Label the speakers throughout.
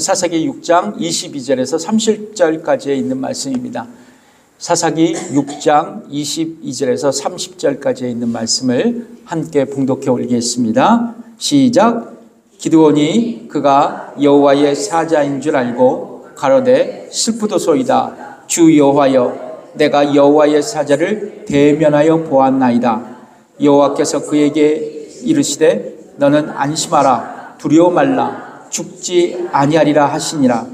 Speaker 1: 사사기 6장 22절에서 30절까지에 있는 말씀입니다. 사사기 6장 22절에서 30절까지에 있는 말씀을 함께 봉독해 올리겠습니다. 시작. 기드온이 그가 여호와의 사자인 줄 알고 가로되 슬프도소이다. 주 여호와여, 내가 여호와의 사자를 대면하여 보았나이다. 여호와께서 그에게 이르시되 너는 안심하라, 두려워 말라, 죽지 아니하리라 하시니라.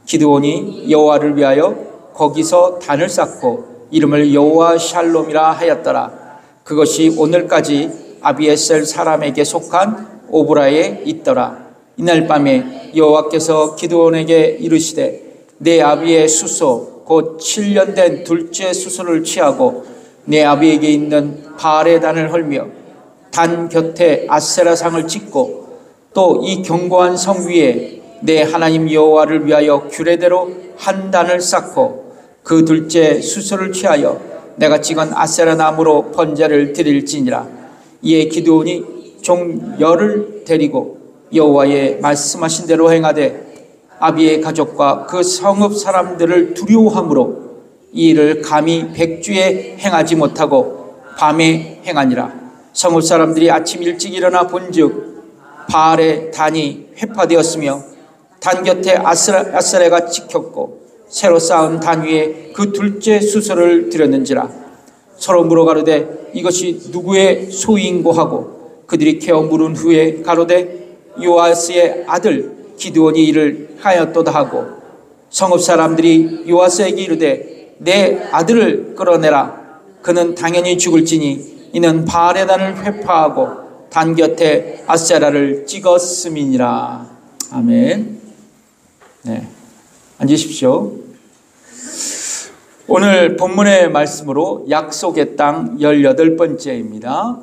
Speaker 1: 기드온이 여호와를 위하여 거기서 단을 쌓고 이름을 여호와 샬롬이라 하였더라. 그것이 오늘까지 아비에셀 사람에게 속한 오브라에 있더라. 이날 밤에 여호와께서 기드온에게 이르시되 내 아비의 수소 곧 7년 된 둘째 수소를 취하고 내 아비에게 있는 바알의 단을 헐며 단 곁에 아세라상을 찍고 또 이 견고한 성 위에 내 하나님 여호와를 위하여 규례대로 한 단을 쌓고 그 둘째 수소를 취하여 내가 찍은 아세라 나무로 번제를 드릴지니라. 이에 기드온이 종 열을 데리고 여호와의 말씀하신 대로 행하되 아비의 가족과 그 성읍 사람들을 두려워함으로 이 일을 감히 백주에 행하지 못하고 밤에 행하니라. 성읍 사람들이 아침 일찍 일어나 본즉 바알의 단이 회파되었으며 단 곁에 아세라가 찍혔고 새로 쌓은 단 위에 그 둘째 수소를 드렸는지라. 서로 물어가로되 이것이 누구의 소유인고 하고 그들이 캐어 물은 후에 가로되 요아스의 아들 기드온이 이를 하였도다 하고 성읍 사람들이 요아스에게 이르되 내 아들을 끌어내라. 그는 당연히 죽을지니 이는 바알의 단을 회파하고 단 곁에 아세라를 찍었음이니라. 아멘. 네, 앉으십시오. 오늘 본문의 말씀으로 약속의 땅 18번째입니다.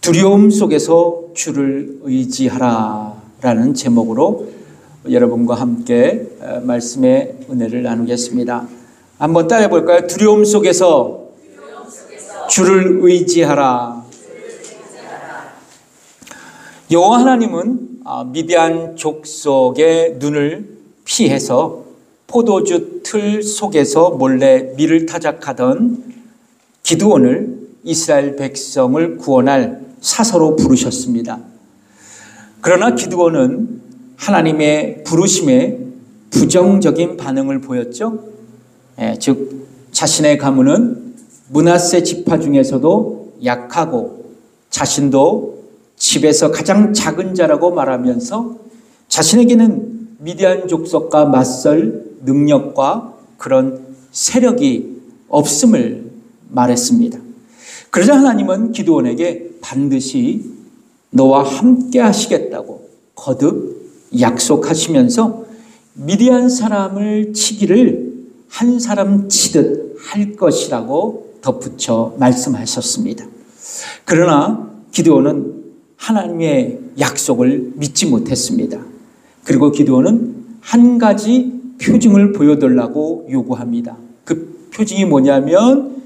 Speaker 1: 두려움 속에서 주를 의지하라 라는 제목으로 여러분과 함께 말씀의 은혜를 나누겠습니다. 한번 따라해 볼까요? 두려움 속에서 주를 의지하라. 여호와 하나님은 미디안 족속의 눈을 피해서 포도주 틀 속에서 몰래 밀을 타작하던 기드온을 이스라엘 백성을 구원할 사서로 부르셨습니다. 그러나 기드온은 하나님의 부르심에 부정적인 반응을 보였죠. 즉 자신의 가문은 므낫세 지파 중에서도 약하고 자신도 집에서 가장 작은 자라고 말하면서 자신에게는 미디안 족속과 맞설 능력과 그런 세력이 없음을 말했습니다. 그러자 하나님은 기드온에게 반드시 너와 함께 하시겠다고 거듭 약속하시면서 미디안 사람을 치기를 한 사람 치듯 할 것이라고 덧붙여 말씀하셨습니다. 그러나 기드온은 하나님의 약속을 믿지 못했습니다. 그리고 기드온은 한 가지 표징을 보여달라고 요구합니다. 그 표징이 뭐냐면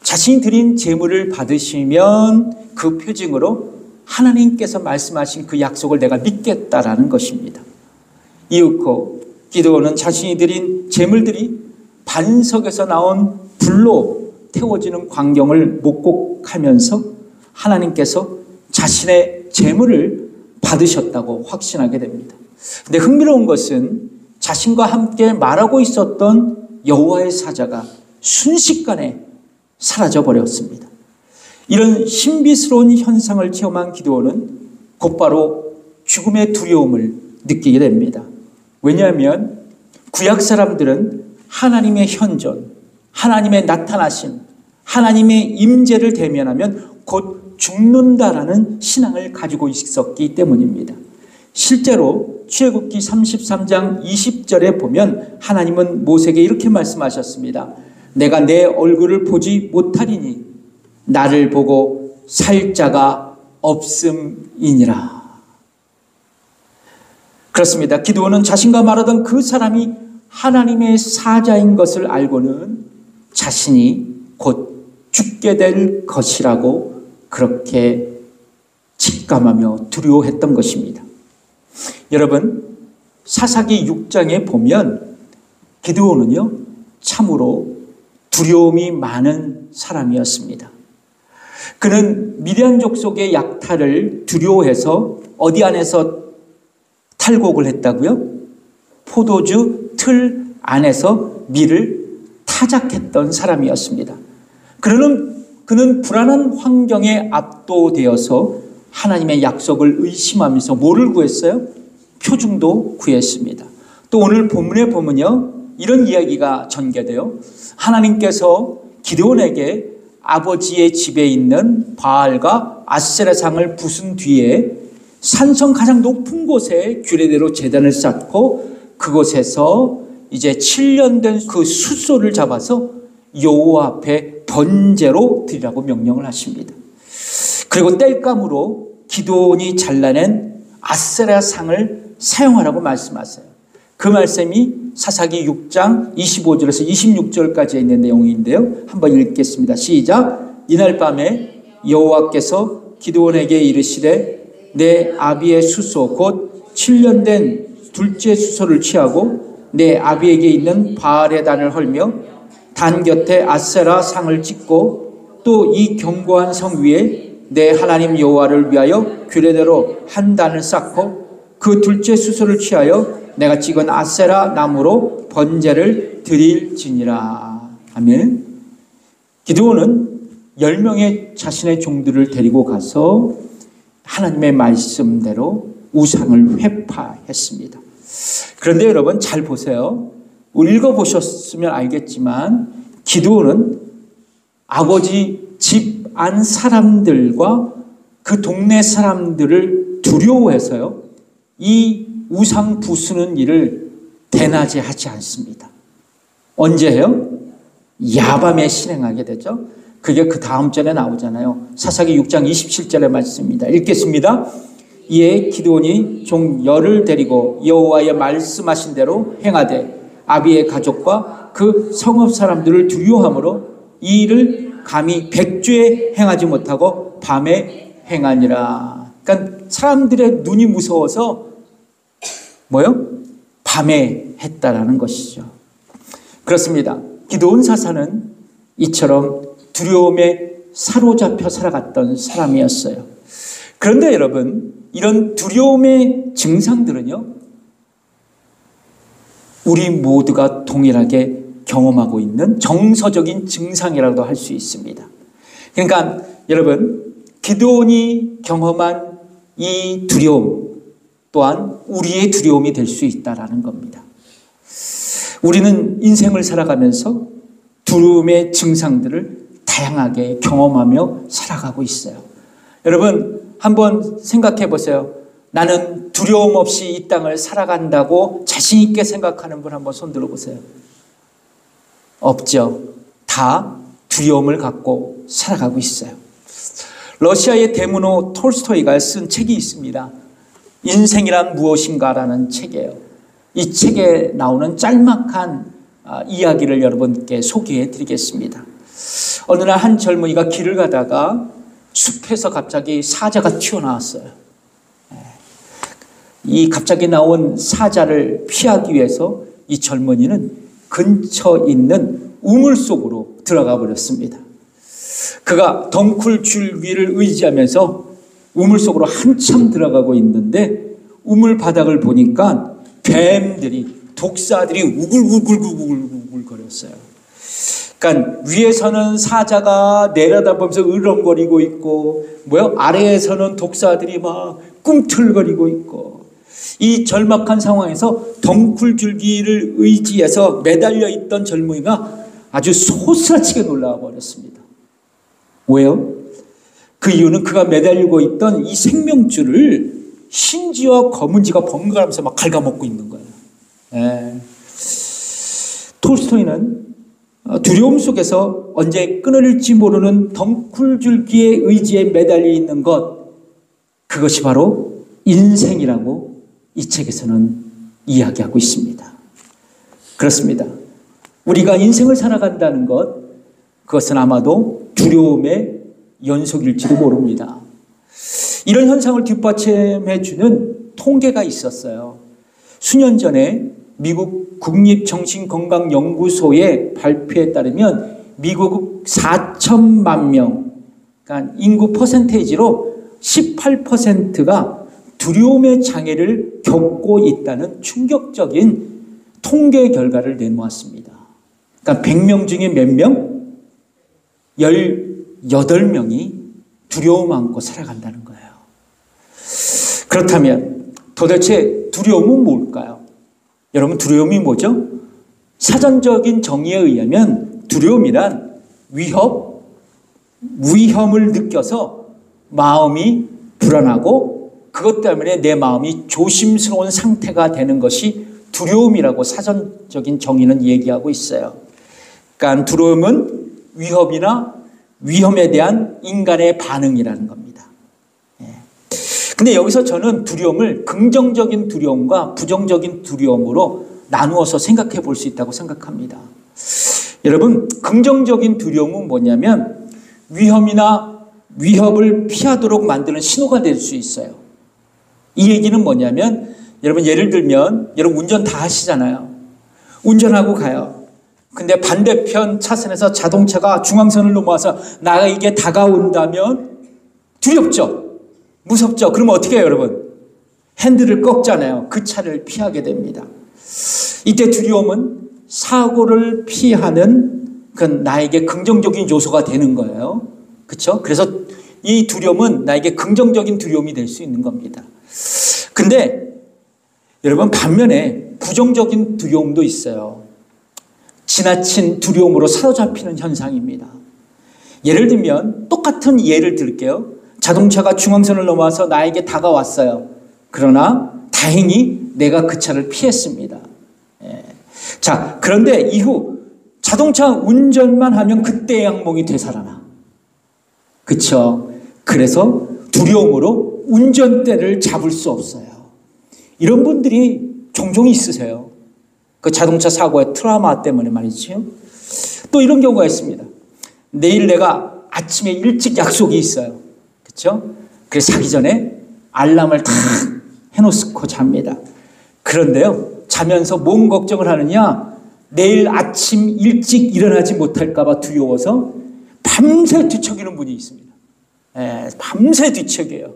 Speaker 1: 자신이 드린 제물을 받으시면 그 표징으로 하나님께서 말씀하신 그 약속을 내가 믿겠다라는 것입니다. 이윽고 기드온은 자신이 드린 제물들이 반석에서 나온 불로 태워지는 광경을 목격하면서 하나님께서 자신의 제물을 받으셨다고 확신하게 됩니다. 근데 흥미로운 것은 자신과 함께 말하고 있었던 여호와의 사자가 순식간에 사라져 버렸습니다. 이런 신비스러운 현상을 체험한 기드온은 곧바로 죽음의 두려움을 느끼게 됩니다. 왜냐하면 구약 사람들은 하나님의 현존, 하나님의 나타나심, 하나님의 임재를 대면하면 곧 죽는다라는 신앙을 가지고 있었기 때문입니다. 실제로 출애굽기 33장 20절에 보면 하나님은 모세에게 이렇게 말씀하셨습니다. 내가 내 얼굴을 보지 못하리니 나를 보고 살 자가 없음이니라. 그렇습니다. 기드온은 자신과 말하던 그 사람이 하나님의 사자인 것을 알고는 자신이 곧 죽게 될 것이라고 그렇게 직감하며 두려워했던 것입니다. 여러분, 사사기 6장에 보면 기드온은요, 참으로 두려움이 많은 사람이었습니다. 그는 미디안 족속의 약탈을 두려워해서 어디 안에서 탈곡을 했다고요? 포도주 틀 안에서 밀을 타작했던 사람이었습니다. 그는 불안한 환경에 압도되어서 하나님의 약속을 의심하면서 뭐를 구했어요? 표중도 구했습니다. 또 오늘 본문에 보면요, 이런 이야기가 전개돼요. 하나님께서 기드온에게 아버지의 집에 있는 바알과 아세라상을 부순 뒤에 산성 가장 높은 곳에 규례대로 제단을 쌓고 그곳에서 이제 7년 된 그 숫소를 잡아서 여호와 앞에 번제로 드리라고 명령을 하십니다. 그리고 땔감으로 기드온이 잘라낸 아세라상을 사용하라고 말씀하세요. 그 말씀이 사사기 6장 25절에서 26절까지 있는 내용인데요. 한번 읽겠습니다. 시작. 이날 밤에 여호와께서 기드온에게 이르시되 내 아비의 숫소 곧 7년 된 둘째 숫소를 취하고 내 아비에게 있는 바알의 단을 헐며 단 곁에 아세라 상을 찍고 또 이 견고한 성 위에 내 하나님 여호와를 위하여 규례대로 한 단을 쌓고 그 둘째 숫소를 취하여 내가 찍은 아세라 나무로 번제를 드릴지니라. 아멘. 기드온은 10명의 자신의 종들을 데리고 가서 하나님의 말씀대로 우상을 회파했습니다. 그런데 여러분 잘 보세요. 읽어보셨으면 알겠지만 기드온은 아버지 집 안 사람들과 그 동네 사람들을 두려워해서요, 이 우상 부수는 일을 대낮에 하지 않습니다. 언제 해요? 야밤에 실행하게 되죠. 그게 그 다음 절에 나오잖아요. 사사기 6장 27절의 말씀입니다. 읽겠습니다. 이에 기드온이 종 열을 데리고 여호와의 말씀하신 대로 행하되 아비의 가족과 그 성읍 사람들을 두려워함으로 이 일을 감히 백주에 행하지 못하고 밤에 행하니라. 그러니까 사람들의 눈이 무서워서 뭐요? 밤에 했다라는 것이죠. 그렇습니다. 기드온 사사는 이처럼 두려움에 사로잡혀 살아갔던 사람이었어요. 그런데 여러분, 이런 두려움의 증상들은요, 우리 모두가 동일하게 경험하고 있는 정서적인 증상이라고도 할 수 있습니다. 그러니까 여러분, 기드온이 경험한 이 두려움 또한 우리의 두려움이 될 수 있다라는 겁니다. 우리는 인생을 살아가면서 두려움의 증상들을 다양하게 경험하며 살아가고 있어요. 여러분, 한번 생각해 보세요. 나는 두려움 없이 이 땅을 살아간다고 자신 있게 생각하는 분 한번 손 들어보세요. 없죠. 다 두려움을 갖고 살아가고 있어요. 러시아의 대문호 톨스토이가 쓴 책이 있습니다. 인생이란 무엇인가라는 책이에요. 이 책에 나오는 짤막한 이야기를 여러분께 소개해 드리겠습니다. 어느 날 한 젊은이가 길을 가다가 숲에서 갑자기 사자가 튀어나왔어요. 이 갑자기 나온 사자를 피하기 위해서 이 젊은이는 근처 있는 우물 속으로 들어가 버렸습니다. 그가 덩쿨 줄기를 의지하면서 우물 속으로 한참 들어가고 있는데 우물 바닥을 보니까 뱀들이, 독사들이 우글우글우글우글 거렸어요. 그러니까 위에서는 사자가 내려다보면서 으렁거리고 있고, 아래에서는 독사들이 막 꿈틀거리고 있고, 이 절박한 상황에서 덩쿨줄기를 의지해서 매달려 있던 젊은이가 아주 소스라치게 놀라워 버렸습니다. 왜요? 그 이유는 그가 매달리고 있던 이 생명줄을 심지어 검은지가 번갈아가면서 막 갉아먹고 있는 거예요. 톨스토이는 두려움 속에서 언제 끊어질지 모르는 덩쿨줄기의 의지에 매달려 있는 것, 그것이 바로 인생이라고 이 책에서는 이야기하고 있습니다. 그렇습니다. 우리가 인생을 살아간다는 것, 그것은 아마도 두려움의 연속일지도 모릅니다. 이런 현상을 뒷받침해 주는 통계가 있었어요. 수년 전에 미국 국립정신건강연구소의 발표에 따르면 미국 4천만 명, 그러니까 인구 퍼센테이지로 18%가 두려움의 장애를 겪고 있다는 충격적인 통계 결과를 내놓았습니다. 그러니까 100명 중에 몇 명? 18명이 두려움 안고 살아간다는 거예요. 그렇다면 도대체 두려움은 뭘까요? 여러분, 두려움이 뭐죠? 사전적인 정의에 의하면 두려움이란 위험을 느껴서 마음이 불안하고 그것 때문에 내 마음이 조심스러운 상태가 되는 것이 두려움이라고 사전적인 정의는 얘기하고 있어요. 그러니까 두려움은 위협이나 위험에 대한 인간의 반응이라는 겁니다. 근데 여기서 저는 두려움을 긍정적인 두려움과 부정적인 두려움으로 나누어서 생각해 볼 수 있다고 생각합니다. 여러분, 긍정적인 두려움은 뭐냐면 위험이나 위협을 피하도록 만드는 신호가 될 수 있어요. 이 얘기는 뭐냐면 여러분, 예를 들면 여러분 운전 다 하시잖아요. 운전하고 가요. 근데 반대편 차선에서 자동차가 중앙선을 넘어와서 나에게 다가온다면 두렵죠? 무섭죠? 그러면 어떻게 해요, 여러분? 핸들을 꺾잖아요. 그 차를 피하게 됩니다. 이때 두려움은 사고를 피하는 그 나에게 긍정적인 요소가 되는 거예요. 그렇죠? 그래서 이 두려움은 나에게 긍정적인 두려움이 될 수 있는 겁니다. 근데 여러분, 반면에 부정적인 두려움도 있어요. 지나친 두려움으로 사로잡히는 현상입니다. 예를 들면 똑같은 예를 들게요. 자동차가 중앙선을 넘어와서 나에게 다가왔어요. 그러나 다행히 내가 그 차를 피했습니다. 자, 그런데 이후 자동차 운전만 하면 그때의 악몽이 되살아나. 그렇죠? 그래서 두려움으로 운전대를 잡을 수 없어요. 이런 분들이 종종 있으세요. 그 자동차 사고의 트라우마 때문에 말이죠. 또 이런 경우가 있습니다. 내일 내가 아침에 일찍 약속이 있어요. 그렇죠? 그래서 자기 전에 알람을 다 해놓고 잡니다. 그런데요, 자면서 뭔 걱정을 하느냐? 내일 아침 일찍 일어나지 못할까 봐 두려워서 밤새 뒤척이는 분이 있습니다. 밤새 뒤척여요.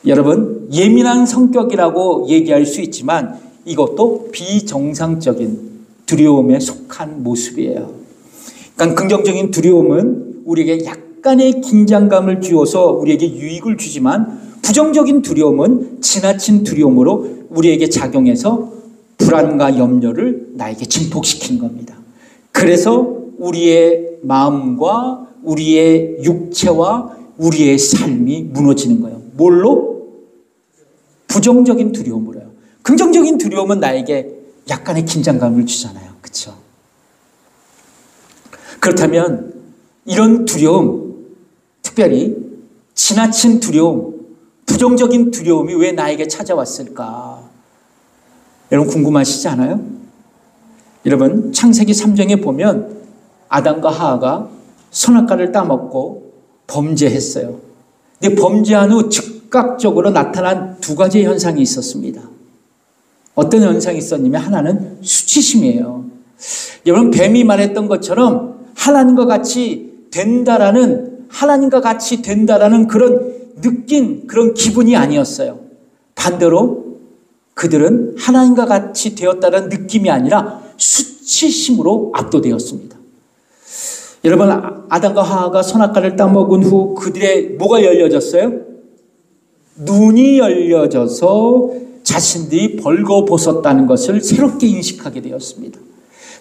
Speaker 1: 여러분, 예민한 성격이라고 얘기할 수 있지만 이것도 비정상적인 두려움에 속한 모습이에요. 그러니까 긍정적인 두려움은 우리에게 약간의 긴장감을 주어서 우리에게 유익을 주지만 부정적인 두려움은 지나친 두려움으로 우리에게 작용해서 불안과 염려를 나에게 증폭시키는 겁니다. 그래서 우리의 마음과 우리의 육체와 우리의 삶이 무너지는 거예요. 뭘로? 부정적인 두려움으로요. 긍정적인 두려움은 나에게 약간의 긴장감을 주잖아요. 그렇죠? 그렇다면 이런 두려움, 특별히 지나친 두려움, 부정적인 두려움이 왜 나에게 찾아왔을까? 여러분 궁금하시지 않아요? 여러분, 창세기 3장에 보면 아담과 하와가 선악과를 따먹고 범죄했어요. 근데 범죄한 후 즉각적으로 나타난 두 가지 현상이 있었습니다. 어떤 현상이 있었냐면 하나는 수치심이에요. 여러분, 뱀이 말했던 것처럼 하나님과 같이 된다라는 그런 느낀 그런 기분이 아니었어요. 반대로 그들은 하나님과 같이 되었다는 느낌이 아니라 수치심으로 압도되었습니다. 여러분, 아담과 하와가 선악과를 따먹은 후 그들의 뭐가 열려졌어요? 눈이 열려져서 자신들이 벌거벗었다는 것을 새롭게 인식하게 되었습니다.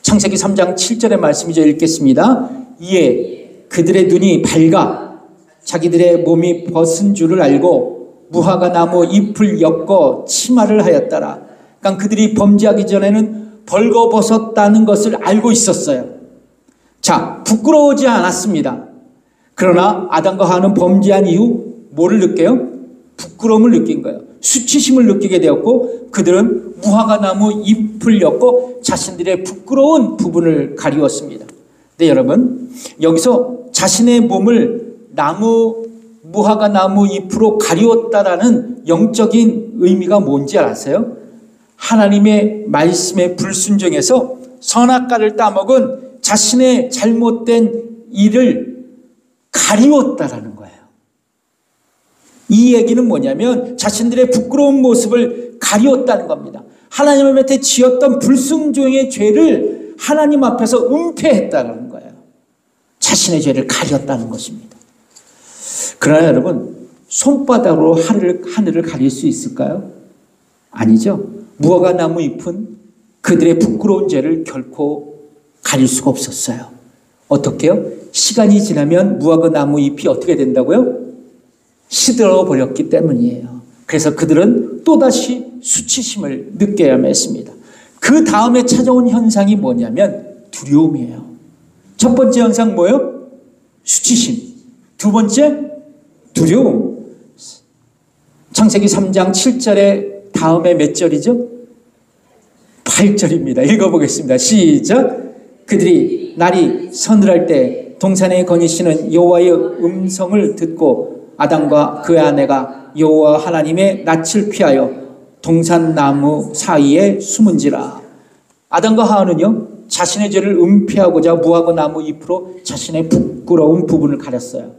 Speaker 1: 창세기 3장 7절의 말씀이죠. 읽겠습니다. 이에 그들의 눈이 밝아 자기들의 몸이 벗은 줄을 알고 무화과 나무 잎을 엮어 치마를 하였더라. 그러니까 그들이 범죄하기 전에는 벌거벗었다는 것을 알고 있었어요. 자, 부끄러워하지 않았습니다. 그러나 아담과 하와는 범죄한 이후 뭐를 느껴요? 부끄러움을 느낀 거예요. 수치심을 느끼게 되었고 그들은 무화과 나무 잎을 엮고 자신들의 부끄러운 부분을 가리웠습니다. 네, 여러분, 여기서 자신의 몸을 무화과 나무 잎으로 가리웠다라는 영적인 의미가 뭔지 아세요? 하나님의 말씀에 불순종해서 선악과를 따먹은 자신의 잘못된 일을 가리웠다라는 거예요. 이 얘기는 뭐냐면 자신들의 부끄러운 모습을 가리웠다는 겁니다. 하나님 앞에 지었던 불순종의 죄를 하나님 앞에서 은폐했다는 거예요. 자신의 죄를 가렸다는 것입니다. 그러나 여러분, 손바닥으로 하늘을 가릴 수 있을까요? 아니죠. 무화과 나무 잎은 그들의 부끄러운 죄를 결코 가릴 수가 없었어요. 어떻게요? 시간이 지나면 무화과 나무 잎이 어떻게 된다고요? 시들어 버렸기 때문이에요. 그래서 그들은 또다시 수치심을 느껴야만 했습니다. 그 다음에 찾아온 현상이 뭐냐면 두려움이에요. 첫 번째 현상 뭐예요? 수치심. 두 번째 두려움. 창세기 3장 7절에 다음에 몇 절이죠? 8절입니다. 읽어보겠습니다. 시작. 그들이 날이 서늘할 때 동산에 거니시는 여호와의 음성을 듣고 아담과 그의 아내가 여호와 하나님의 낯을 피하여 동산나무 사이에 숨은지라. 아담과 하와는요, 자신의 죄를 은폐하고자 무화과 나무 잎으로 자신의 부끄러운 부분을 가렸어요.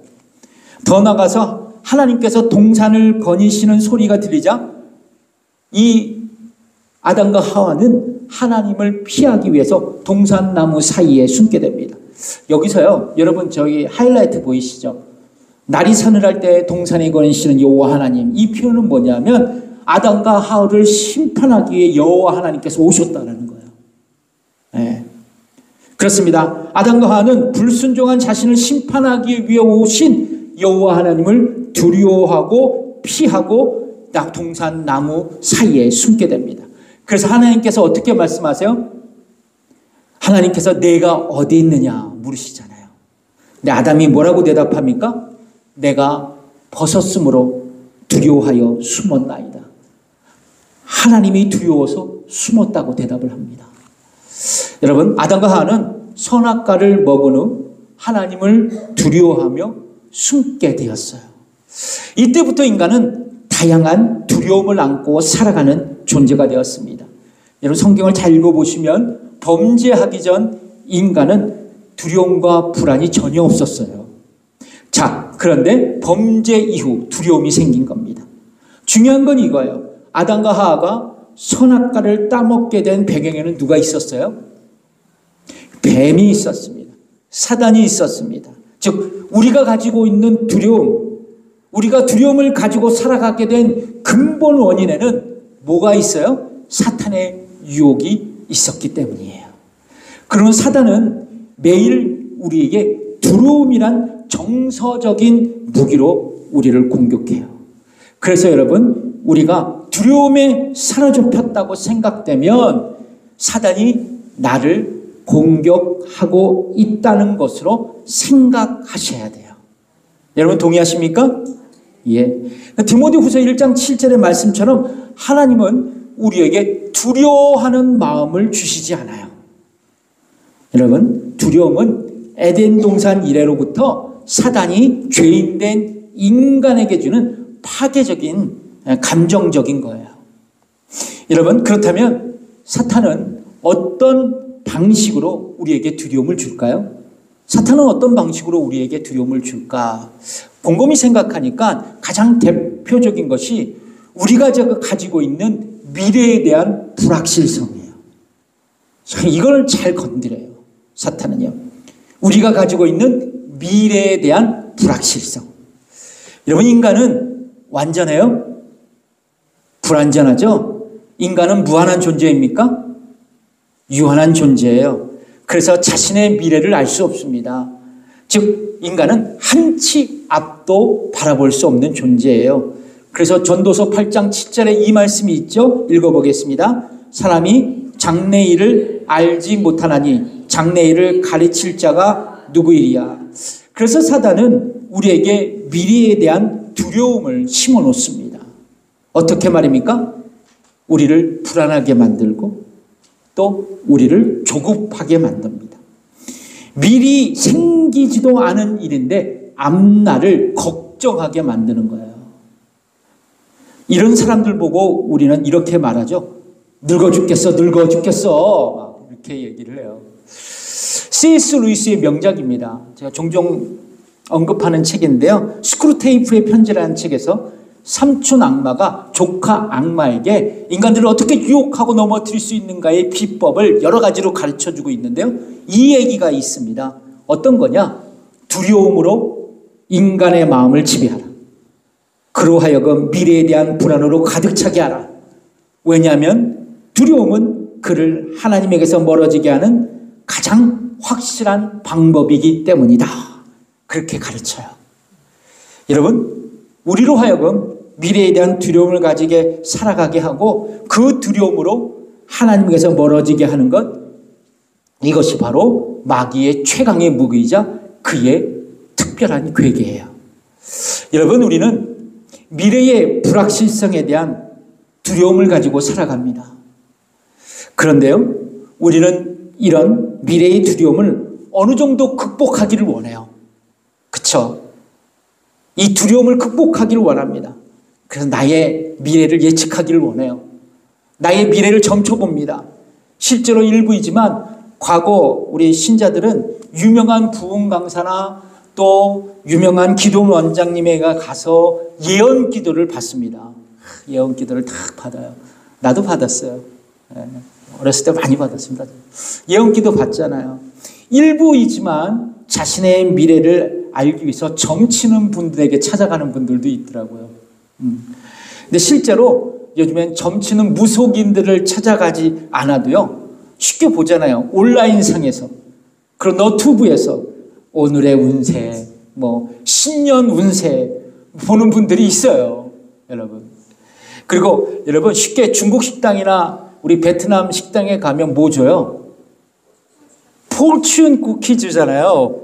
Speaker 1: 더 나아가서 하나님께서 동산을 거니시는 소리가 들리자 이 아담과 하와는 하나님을 피하기 위해서 동산나무 사이에 숨게 됩니다. 여기서요, 여러분 저기 하이라이트 보이시죠? 날이 서늘할 때 동산에 거니시는 여호와 하나님. 이 표현은 뭐냐면 아담과 하와를 심판하기 위해 여호와 하나님께서 오셨다는 거예요. 네. 그렇습니다. 아담과 하와는 불순종한 자신을 심판하기 위해 오신 여호와 하나님을 두려워하고 피하고 동산나무 사이에 숨게 됩니다. 그래서 하나님께서 어떻게 말씀하세요? 하나님께서 내가 어디 있느냐 물으시잖아요. 근데 아담이 뭐라고 대답합니까? 내가 벗었으므로 두려워하여 숨었나이다. 하나님이 두려워서 숨었다고 대답을 합니다. 여러분, 아담과 하와는 선악과를 먹은 후 하나님을 두려워하며 숨게 되었어요. 이때부터 인간은 다양한 두려움을 안고 살아가는 존재가 되었습니다. 여러분, 성경을 잘 읽어보시면 범죄하기 전 인간은 두려움과 불안이 전혀 없었어요. 자, 그런데 범죄 이후 두려움이 생긴 겁니다. 중요한 건 이거예요. 아담과 하와가 선악과를 따먹게 된 배경에는 누가 있었어요? 뱀이 있었습니다. 사단이 있었습니다. 즉 우리가 가지고 있는 두려움, 우리가 두려움을 가지고 살아가게 된 근본 원인에는 뭐가 있어요? 사탄의 유혹이 있었기 때문이에요. 그러면 사단은 매일 우리에게 두려움이란 정서적인 무기로 우리를 공격해요. 그래서 여러분, 우리가 두려움에 사로잡혔다고 생각되면 사단이 나를 공격하고 있다는 것으로 생각하셔야 돼요. 여러분 동의하십니까? 예. 디모데후서 1장 7절의 말씀처럼 하나님은 우리에게 두려워하는 마음을 주시지 않아요. 여러분, 두려움은 에덴 동산 이래로부터 사단이 죄인된 인간에게 주는 파괴적인 감정적인 거예요. 여러분, 그렇다면 사탄은 어떤 방식으로 우리에게 두려움을 줄까요? 사탄은 어떤 방식으로 우리에게 두려움을 줄까? 곰곰이 생각하니까 가장 대표적인 것이 우리가 가지고 있는 미래에 대한 불확실성이에요. 이걸 잘 건드려요. 사탄은요. 우리가 가지고 있는 미래에 대한 불확실성. 여러분, 인간은 완전해요? 불완전하죠? 인간은 무한한 존재입니까? 유한한 존재예요. 그래서 자신의 미래를 알 수 없습니다. 즉 인간은 한치 앞도 바라볼 수 없는 존재예요. 그래서 전도서 8장 7절에 이 말씀이 있죠. 읽어보겠습니다. 사람이 장래일을 알지 못하나니 장래일을 가르칠 자가 누구이랴. 그래서 사단은 우리에게 미래에 대한 두려움을 심어놓습니다. 어떻게 말입니까? 우리를 불안하게 만들고 또 우리를 조급하게 만듭니다. 미리 생기지도 않은 일인데 앞날을 걱정하게 만드는 거예요. 이런 사람들 보고 우리는 이렇게 말하죠. 늙어 죽겠어, 늙어 죽겠어. 막 이렇게 얘기를 해요. C.S. 루이스의 명작입니다. 제가 종종 언급하는 책인데요. 스크루테이프의 편지라는 책에서 삼촌 악마가 조카 악마에게 인간들을 어떻게 유혹하고 넘어뜨릴 수 있는가의 비법을 여러 가지로 가르쳐주고 있는데요. 이 얘기가 있습니다. 어떤 거냐? 두려움으로 인간의 마음을 지배하라. 그로 하여금 미래에 대한 불안으로 가득 차게 하라. 왜냐하면 두려움은 그를 하나님에게서 멀어지게 하는 가장 확실한 방법이기 때문이다. 그렇게 가르쳐요. 여러분, 우리로 하여금 미래에 대한 두려움을 가지게 살아가게 하고 그 두려움으로 하나님께서 멀어지게 하는 것, 이것이 바로 마귀의 최강의 무기이자 그의 특별한 괴계예요. 여러분, 우리는 미래의 불확실성에 대한 두려움을 가지고 살아갑니다. 그런데요, 우리는 이런 미래의 두려움을 어느 정도 극복하기를 원해요. 그쵸? 이 두려움을 극복하기를 원합니다. 그래서 나의 미래를 예측하기를 원해요. 나의 미래를 점쳐봅니다. 실제로 일부이지만 과거 우리 신자들은 유명한 부흥 강사나 또 유명한 기도 원장님에게 가서 예언 기도를 받습니다. 예언 기도를 다 받아요. 나도 받았어요. 어렸을 때 많이 받았습니다. 예언 기도 받잖아요. 일부이지만 자신의 미래를 알기 위해서 점치는 분들에게 찾아가는 분들도 있더라고요. 근데 실제로 요즘엔 점치는 무속인들을 찾아가지 않아도요, 쉽게 보잖아요. 온라인상에서. 그리고 너튜브에서 오늘의 운세, 신년 운세 보는 분들이 있어요. 여러분. 그리고 여러분, 쉽게 중국 식당이나 우리 베트남 식당에 가면 뭐 줘요? 포춘 쿠키 주잖아요.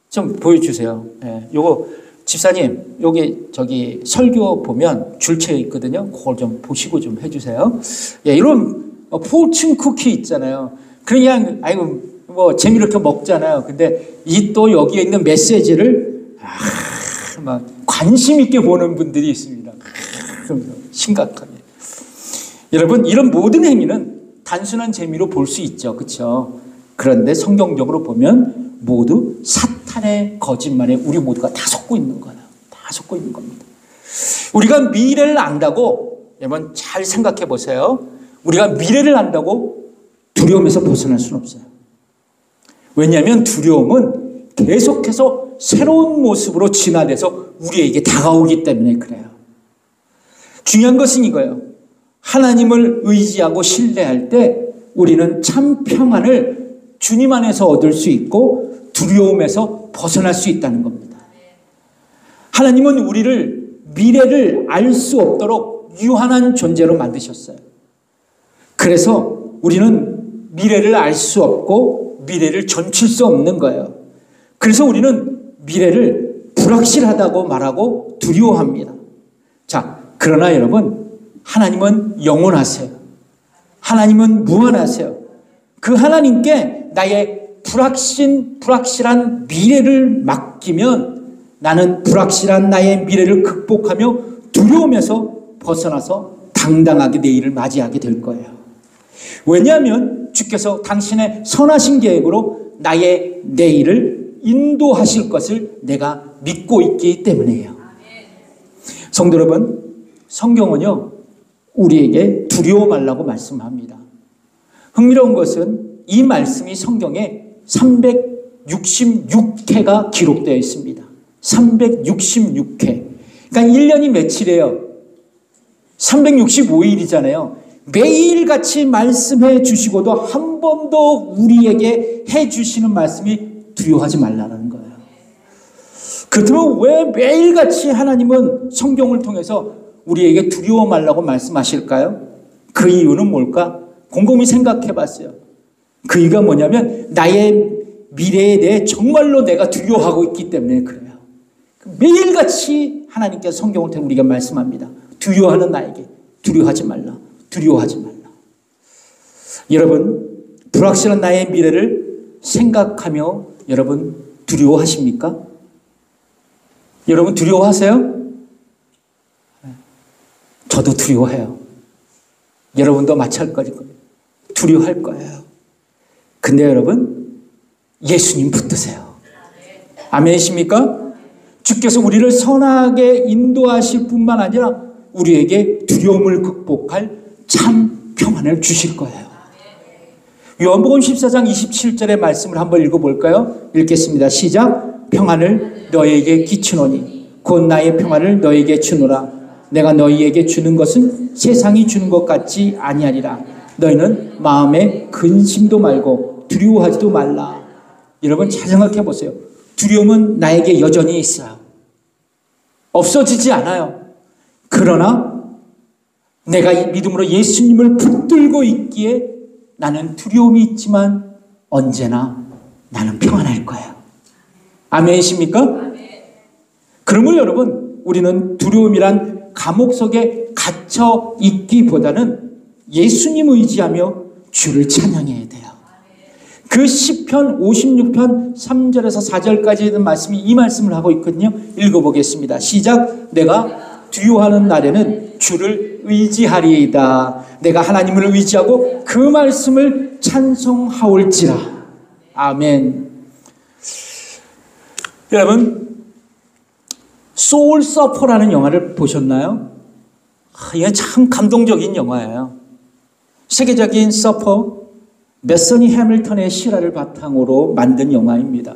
Speaker 1: 좀 보여주세요. 네, 요거 집사님, 여기 설교 보면 줄채 있거든요. 그걸 좀 보시고 좀 해주세요. 예, 이런 포춘 쿠키 있잖아요. 그냥 재미로 이렇게 먹잖아요. 근데 이 또 여기에 있는 메시지를 막 관심 있게 보는 분들이 있습니다. 심각하게. 여러분, 이런 모든 행위는 단순한 재미로 볼 수 있죠. 그렇죠? 그런데 성경적으로 보면 모두 사탄의 거짓말에 우리 모두가 다 속고 있는 거예요. 다 속고 있는 겁니다. 우리가 미래를 안다고, 여러분 잘 생각해 보세요. 우리가 미래를 안다고 두려움에서 벗어날 수는 없어요. 왜냐하면 두려움은 계속해서 새로운 모습으로 진화돼서 우리에게 다가오기 때문에 그래요. 중요한 것은 이거예요. 하나님을 의지하고 신뢰할 때 우리는 참 평안을 주님 안에서 얻을 수 있고 두려움에서 벗어날 수 있다는 겁니다. 하나님은 우리를 미래를 알 수 없도록 유한한 존재로 만드셨어요. 그래서 우리는 미래를 알 수 없고 미래를 점칠 수 없는 거예요. 그래서 우리는 미래를 불확실하다고 말하고 두려워합니다. 자, 그러나 여러분, 하나님은 영원하세요. 하나님은 무한하세요. 그 하나님께 나의 불확실한 미래를 맡기면 나는 불확실한 나의 미래를 극복하며 두려움에서 벗어나서 당당하게 내일을 맞이하게 될 거예요. 왜냐하면 주께서 당신의 선하신 계획으로 나의 내일을 인도하실 것을 내가 믿고 있기 때문이에요. 성도 여러분, 성경은요, 우리에게 두려워 말라고 말씀합니다. 흥미로운 것은 이 말씀이 성경에 366회가 기록되어 있습니다. 366회. 그러니까 1년이 며칠이에요? 365일이잖아요. 매일같이 말씀해 주시고도 한 번도 우리에게 해 주시는 말씀이 두려워하지 말라는 거예요. 그렇다면 왜 매일같이 하나님은 성경을 통해서 우리에게 두려워 말라고 말씀하실까요? 그 이유는 뭘까? 곰곰이 생각해 봤어요. 그 이유가 뭐냐면 나의 미래에 대해 정말로 내가 두려워하고 있기 때문에 그래요. 매일같이 하나님께서 성경을 통해 우리가 말씀합니다. 두려워하는 나에게 두려워하지 말라. 두려워하지 말라. 여러분, 불확실한 나의 미래를 생각하며 여러분 두려워하십니까? 여러분 두려워하세요? 저도 두려워해요. 여러분도 마찬가지일 거예요. 두려워할 거예요. 근데 여러분, 예수님 붙드세요. 아멘이십니까? 주께서 우리를 선하게 인도하실 뿐만 아니라 우리에게 두려움을 극복할 참 평안을 주실 거예요. 요한복음 14장 27절의 말씀을 한번 읽어볼까요? 읽겠습니다. 시작. 평안을 너희에게 끼치노니 곧 나의 평안을 너희에게 주노라. 내가 너희에게 주는 것은 세상이 주는 것 같지 아니하리라. 너희는 마음에 근심도 말고 두려워하지도 말라. 여러분 잘 생각해 보세요. 두려움은 나에게 여전히 있어요. 없어지지 않아요. 그러나 내가 이 믿음으로 예수님을 붙들고 있기에 나는 두려움이 있지만 언제나 나는 평안할 거예요. 아멘이십니까? 그러므로 여러분, 우리는 두려움이란 감옥 속에 갇혀 있기보다는 예수님 의지하며 주를 찬양해야 돼요. 그 시편 56편 3절에서 4절까지 있는 말씀이 이 말씀을 하고 있거든요. 읽어보겠습니다. 시작. 내가 두려워하는 날에는 주를 의지하리이다. 내가 하나님을 의지하고 그 말씀을 찬송하올지라. 아멘. 여러분, 소울 서퍼라는 영화를 보셨나요? 이게 참 감동적인 영화예요. 세계적인 서퍼 메서니 해밀턴의 실화를 바탕으로 만든 영화입니다.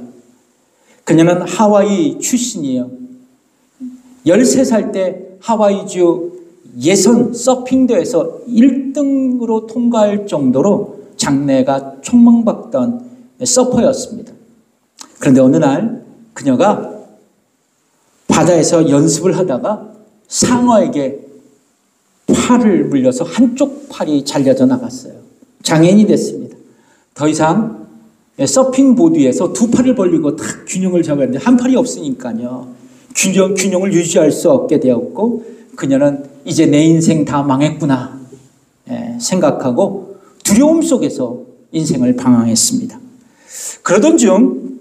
Speaker 1: 그녀는 하와이 출신이에요. 13살 때 하와이주 예선 서핑대회에서 1등으로 통과할 정도로 장래가 촉망받던 서퍼였습니다. 그런데 어느 날 그녀가 바다에서 연습을 하다가 상어에게 팔을 물려서 한쪽 팔이 잘려져 나갔어요. 장애인이 됐습니다. 더 이상 서핑보드 위에서 두 팔을 벌리고 딱 균형을 잡아야 하는데 한 팔이 없으니까요. 균형을 유지할 수 없게 되었고 그녀는 이제 내 인생 다 망했구나 생각하고 두려움 속에서 인생을 방황했습니다. 그러던 중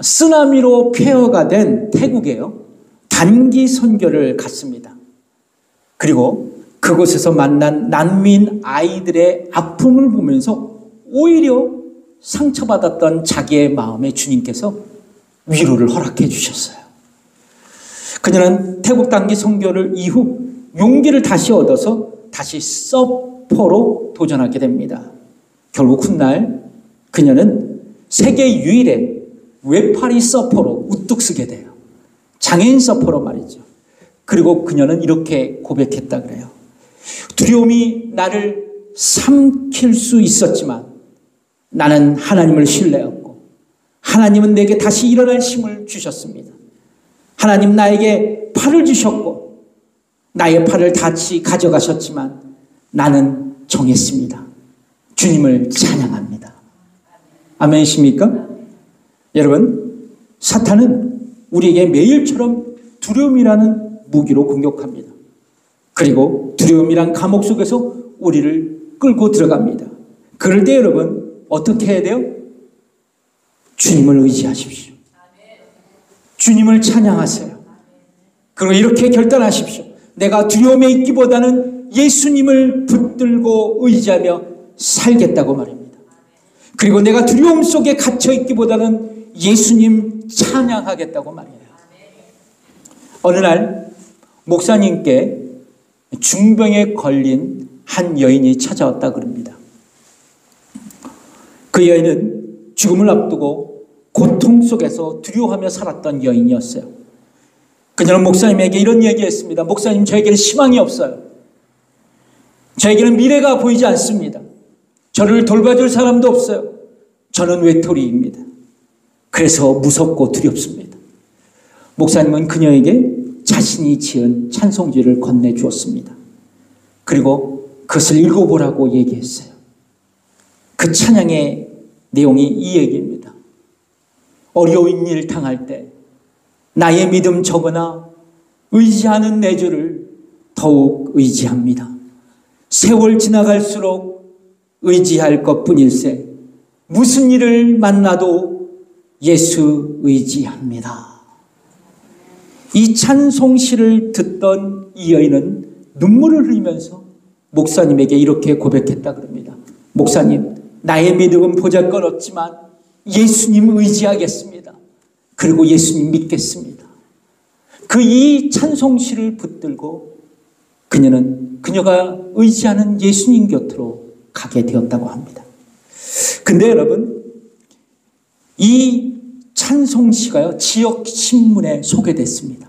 Speaker 1: 쓰나미로 폐허가 된 태국에요. 단기 선교를 갔습니다. 그리고 그곳에서 만난 난민 아이들의 아픔을 보면서 오히려 상처받았던 자기의 마음에 주님께서 위로를 허락해 주셨어요. 그녀는 태국 단기 선교를 이후 용기를 다시 얻어서 다시 서퍼로 도전하게 됩니다. 결국 훗날 그녀는 세계 유일의 외파리 서퍼로 우뚝 서게 돼요. 장애인 서퍼로 말이죠. 그리고 그녀는 이렇게 고백했다 그래요. 두려움이 나를 삼킬 수 있었지만 나는 하나님을 신뢰했고 하나님은 내게 다시 일어날 힘을 주셨습니다. 하나님 나에게 팔을 주셨고 나의 팔을 다시 가져가셨지만 나는 정했습니다. 주님을 찬양합니다. 아멘이십니까? 여러분, 사탄은 우리에게 매일처럼 두려움이라는 무기로 공격합니다. 그리고 두려움이란 감옥 속에서 우리를 끌고 들어갑니다. 그럴 때 여러분 어떻게 해야 돼요? 주님을 의지하십시오. 주님을 찬양하세요. 그리고 이렇게 결단하십시오. 내가 두려움에 있기보다는 예수님을 붙들고 의지하며 살겠다고 말입니다. 그리고 내가 두려움 속에 갇혀 있기보다는 예수님 찬양하겠다고 말이에요. 어느 날 목사님께 중병에 걸린 한 여인이 찾아왔다 그럽니다. 그 여인은 죽음을 앞두고 고통 속에서 두려워하며 살았던 여인이었어요. 그녀는 목사님에게 이런 얘기했습니다. 목사님, 저에게는 희망이 없어요. 저에게는 미래가 보이지 않습니다. 저를 돌봐줄 사람도 없어요. 저는 외톨이입니다. 그래서 무섭고 두렵습니다. 목사님은 그녀에게 자신이 지은 찬송지를 건네주었습니다. 그리고 그것을 읽어보라고 얘기했어요. 그 찬양의 내용이 이 얘기입니다. 어려운 일 당할 때 나의 믿음 적으나 의지하는 내 주를 더욱 의지합니다. 세월 지나갈수록 의지할 것뿐일세 무슨 일을 만나도 예수 의지합니다. 이 찬송시를 듣던 이 여인은 눈물을 흘리면서 목사님에게 이렇게 고백했다 그럽니다. 목사님, 나의 믿음은 보잘것없지만 예수님 의지하겠습니다. 그리고 예수님 믿겠습니다. 그 이 찬송시를 붙들고 그녀가 의지하는 예수님 곁으로 가게 되었다고 합니다. 근데 여러분, 이 찬송시가요, 지역 신문에 소개됐습니다.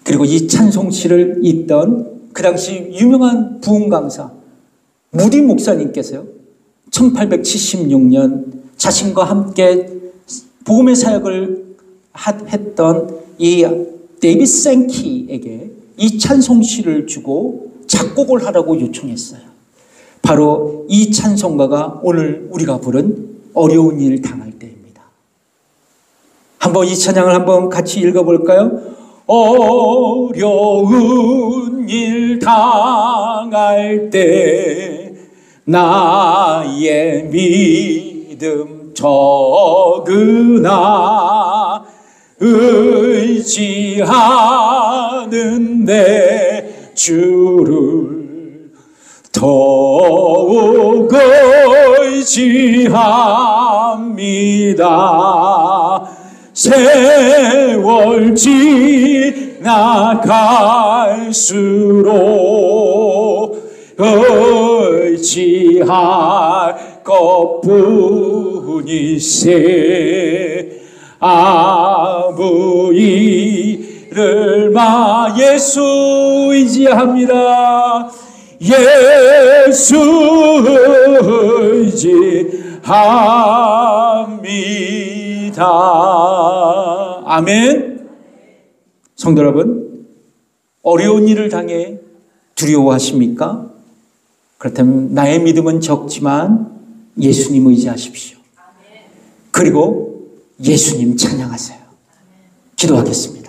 Speaker 1: 그리고 이 찬송시를 읽던 그 당시 유명한 부흥 강사 무디 목사님께서요, 1876년 자신과 함께 복음의 사역을 했던 이 데이빗 생키에게 이 찬송시를 주고 작곡을 하라고 요청했어요. 바로 이 찬송가가 오늘 우리가 부른 어려운 일 당할 때입니다. 한번 이 찬양을 한번 같이 읽어볼까요? 어려운 일 당할 때 나의 믿음 적으나 의지하는데 주를 더욱 의지합니다. 세월 지나갈수록 의지할 것뿐이세. 아무 일을 예수 의지합니다. 예수 의지합니다. 아멘. 성도 여러분, 어려운 일을 당해 두려워하십니까? 그렇다면 나의 믿음은 적지만 예수님 의지하십시오. 그리고 예수님 찬양하세요. 기도하겠습니다.